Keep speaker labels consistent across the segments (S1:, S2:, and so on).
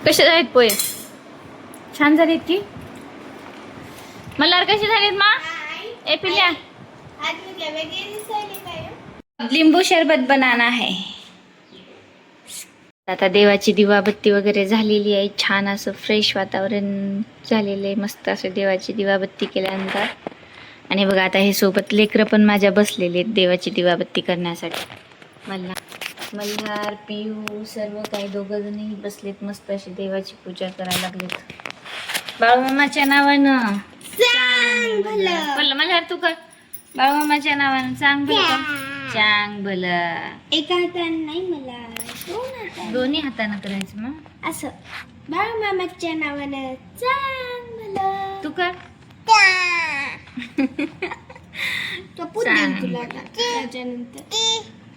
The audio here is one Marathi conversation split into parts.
S1: कसे झालेत पोहे? छान झालेत की? मल्हार कसे झालेत मा? ए पिल्या, लिंबू शरबत बनाना है. आता देवाची दिवाबत्ती वगैरे झालेली आहे. छान असं फ्रेश वातावरण झालेलं आहे. मस्त असं देवाची दिवाबत्ती केल्यानंतर. आणि बघा आता हे सोबत लेकरं पण माझ्या बसलेले आहेत देवाची दिवाबत्ती करण्यासाठी. मल्हार, पियू सर्व काही दोघं जणही बसलेत. मस्त अशी देवाची पूजा करायला लागलेत. बाळूमामाच्या नावानं चांग भलं. मल्हार तू कर. बाळूमामाच्या नावानं चांग भलं. चांग भलं.
S2: एका हाताने नाही मला
S1: दोन्ही हातानं करायचं मग
S2: असं. बाळूमामाच्या नावानं चांग भलं.
S1: तू कर.
S2: तो पुढे तुला त्याच्यानंतर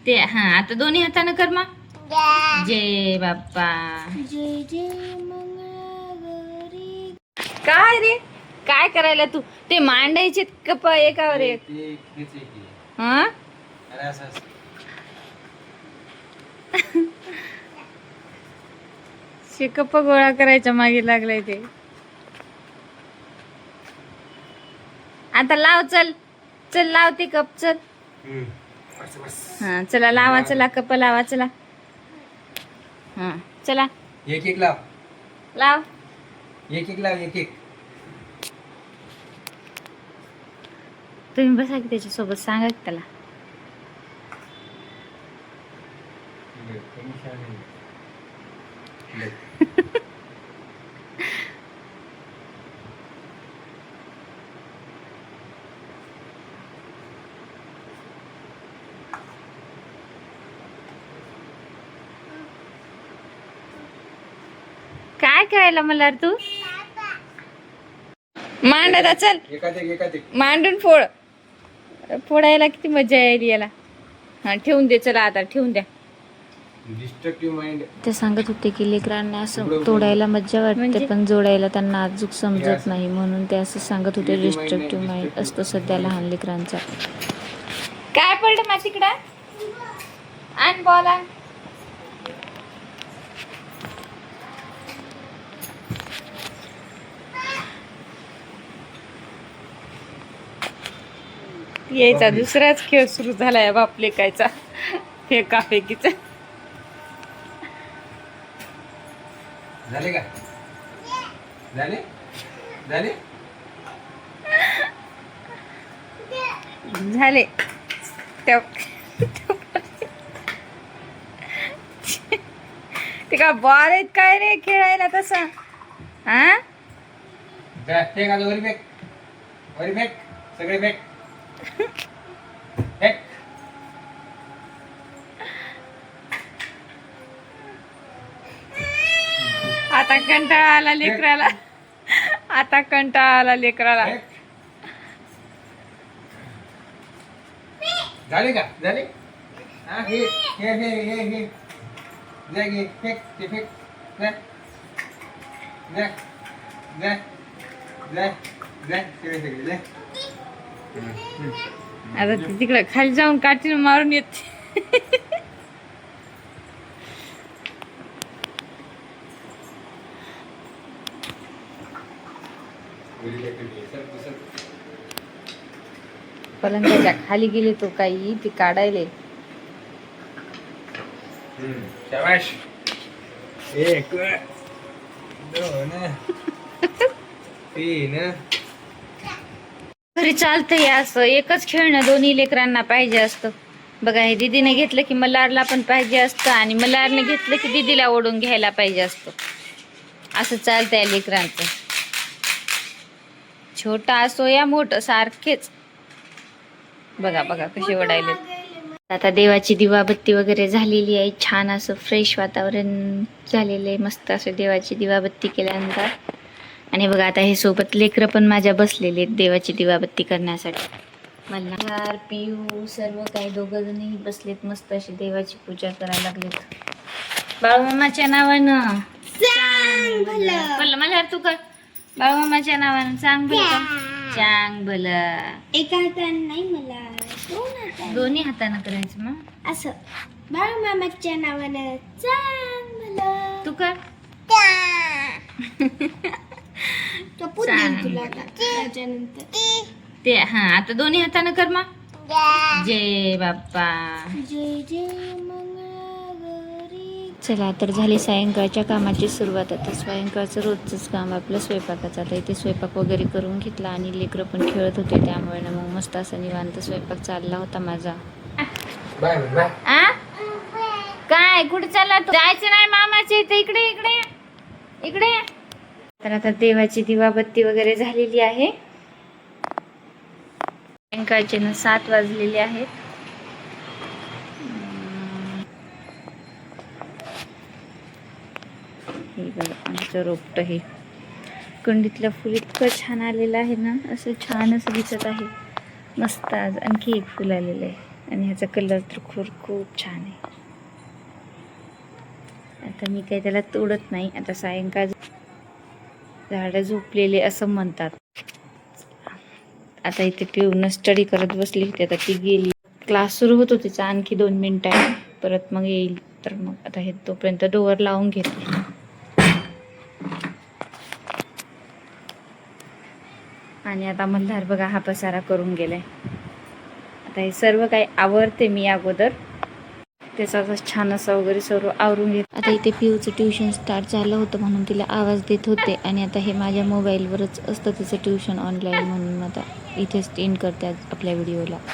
S1: ते हा आता दोन्ही हातानं कर मग. जय बाप्पा.
S2: जय जय मंगळागौरी.
S1: काय रे काय करायला तू? ते मांडायचे कप एकावर एक. हा कप गोळा करायच्या मागे लागलाय ते. आता लाव. चल चल लाव ते कप. चल हा चला लावा. चला कप लावा. चला हा चला.
S3: एक एक लाव.
S1: लाव.
S3: एक एक लाव. एक एक.
S1: तुम्ही बसा की त्याच्यासोबत. सांगा की त्याला. काय करायला मला तू? मांड आता. चल मांडून फोड. फोडायला किती मजा येईल याला. हा ठेवून दे. चला आता ठेवून द्या.
S3: Destructive mind.
S1: ते सांगत होते की लेकरांना असं तोडायला मज्जा वाटते पण जोडायला त्यांना अजून समजत नाही, म्हणून ते असं सांगत होते डिस्ट्रक्टिव्ह माइंड असतो सध्या लहान लेकरांचा. काय पडलं मा तिकडं? आण बॉल आण. यायचा दुसराच खेळ सुरू झालाय बाप लेकायचा. फेकाफेकीचा.
S3: झाले का? झाले झाले
S1: झाले. ते का बॉल आहेत काय रे खेळायला तसा? हा
S3: फेक. आता वरी फेक. वरी फेक. सगळे फेक. फेक.
S1: आता कंटाळा आला लेकराला. आता कंटाळा आला लेकराला.
S3: फेक. झाले का? झाले. हा हे हे हे हे हे जा घे. फेक. ते फेक. जा जा जा जा जा. सगळे जा.
S1: आता तिकडे खाली जाऊन काठीने मारून येते. पलंगाच्या खाली गेले तो काही ते काढायले.
S3: शाबाश. एक दोन तीन.
S1: घरी चालतंय असं. एकच खेळणं दोन्ही लेकरांना पाहिजे असतं. बघा हे दीदीने घेतलं की मल्हारला पण पाहिजे असतं आणि मल्हारने घेतलं की दीदीला ओढून घ्यायला पाहिजे असतं. असं चालतंय लेकरांचं. छोटा असो या मोठं सारखेच. बघा बघा कसे ओढायले. आता देवाची दिवाबत्ती वगैरे झालेली आहे. छान असं फ्रेश वातावरण झालेलं आहे. मस्त असं देवाची दिवाबत्ती केल्यानंतर. आणि बघा आता हे सोबत लेकरं पण माझ्या बसलेले आहेत देवाची दिवाबत्ती करण्यासाठी. मल्हार, पियू सर्व काही दोघं जणही बसलेत. मस्त अशी देवाची पूजा करायला लागलेत. बाळूमामाच्या नावानं
S2: चांग भलं.
S1: मल्हार तू कर. बाळूमामाच्या नावानं चांग भलं. चांग भलं.
S2: एका हाताने नाही मला
S1: दोन्ही हातानं करायचं मग
S2: असं. बाळूमामाच्या नावानं चांग भलं.
S1: तू कर.
S2: तो पुढे तुला आता त्याच्यानंतर
S1: ते हा आता दोन्ही हातानं कर मग. जय बाप्पा.
S2: जय जय मंगळागौरी.
S1: चला तर झाली सायंकाळच्या कामाची सुरुवात. आता सायंकाळचं रोजचंच काम आपलं स्वयंपाकाचं. आता इथे स्वयंपाक वगैरे करून घेतला आणि लेकरं पण खेळत होते, त्यामुळे ना मग मस्त असं निवांत स्वयंपाक चालला होता माझा.
S3: Bye bye.
S1: आ काय कुठे चालला तू? जायचं नाही मामाच्या इथे. इकडे इकडे इकडे. तर आता देवाची दिवाबत्ती वगैरे झालेली आहे. सायंकाळचे ना 7 वाजलेले आहेत. हे बघा आमचं रोपटं, हे कुंडीतलं फुल इतकं छान आलेलं आहे ना, असं छान असं दिसत आहे. मस्त. आज आणखी एक फुल आलेलं आहे आणि ह्याचा कलर तर खूप छान आहे. आता मी काही त्याला तोडत नाही. आता सायंकाळ झाडं झोपलेले असं म्हणतात. आता इथे पिऊन स्टडी करत बसली होती. आता ती गेली. क्लास सुरू होतो तिचा आणखी 2 मिनिटांनी, परत मग येईल. तर मग आता हे तोपर्यंत डोअर लावून घेते. आणि आता मल्हार बघा हा पसारा करून गेलाय. आता हे सर्व काही आवरते मी अगोदर, त्याचा छान असं वगैरे सर्व आवरून घेत. आता इथे पिऊचं ट्युशन स्टार्ट झालं होतं म्हणून तिला आवाज देत होते. आणि आता हे माझ्या मोबाईलवरच असतं तिचं ट्युशन ऑनलाईन, म्हणून आता इथेच एंड करते आपल्या व्हिडिओला.